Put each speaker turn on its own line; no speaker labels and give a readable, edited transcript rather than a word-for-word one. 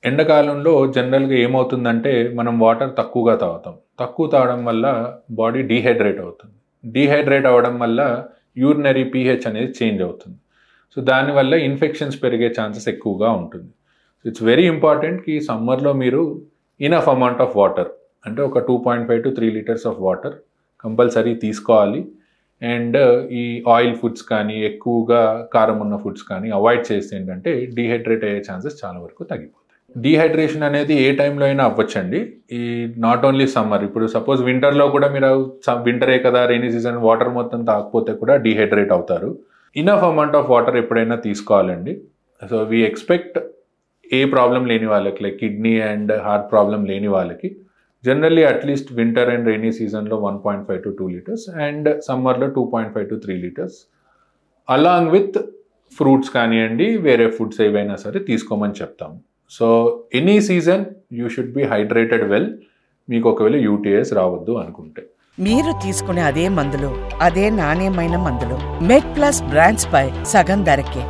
ఎండాకాలంలో జనరల్‌గా ఏమవుతుందంటే, మనం వాటర్ తక్కువగా తాగుతాం. తక్కువ తాగడం వల్ల బాడీ డీహైడ్రేట్ అవుతుంది. డీహైడ్రేట్ అవ్వడం వల్ల యూరినరీ పీహెచ్ అనేది చేంజ్ అవుతుంది. సో, దానివల్ల ఇన్ఫెక్షన్స్ పెరిగే ఛాన్సెస్ ఎక్కువగా ఉంటుంది. ఇట్స్ వెరీ ఇంపార్టెంట్ ఈ సమ్మర్‌లో మీరు ఇనఫ్ అమౌంట్ ఆఫ్ వాటర్ అంటే ఒక 2.5-3 లీటర్స్ ఆఫ్ వాటర్ కంపల్సరీ తీసుకోవాలి. అండ్ ఈ ఆయిల్ ఫుడ్స్ కానీ, ఎక్కువగా కారం ఉన్న ఫుడ్స్ కానీ అవాయిడ్ చేస్తే ఏంటంటే డీహైడ్రేట్ అయ్యే ఛాన్సెస్ చాలా వరకు తగ్గిపోతాయి. డీహైడ్రేషన్ అనేది ఏ టైంలో అయినా అవ్వచ్చండి. ఈ నాట్ ఓన్లీ సమ్మర్. ఇప్పుడు సపోజ్ వింటర్‌లో కూడా మీరు వింటరే కదా, రెయినీ సీజన్ వాటర్ మొత్తం తాగకపోతే కూడా డీహైడ్రేట్ అవుతారు. ఇనఫ్ అమౌంట్ ఆఫ్ వాటర్ ఎప్పుడైనా తీసుకోవాలండి. So, we expect a problem లేని వాళ్ళకి like kidney and heart problem లేని వాళ్ళకి generally at least winter and rainy సీజన్‌లో 1.5-2 లీటర్స్ అండ్ సమ్మర్‌లో 2.5-3 లీటర్స్ అలాంగ్ విత్ ఫ్రూట్స్ కానియండి, వేరే ఫుడ్స్ ఏవైనా సరే తీసుకోమని చెప్తాము. So, any season you should be hydrated well. మీకు ఒకవేళ యూటీఐస్ రావద్దు అనుకుంటే.
మీరు తీసుకునే అదే మందులు, అదే నాణ్యమైన మందులు మెడ్ ప్లస్ బ్రాండ్స్ పై సగం ధరకే.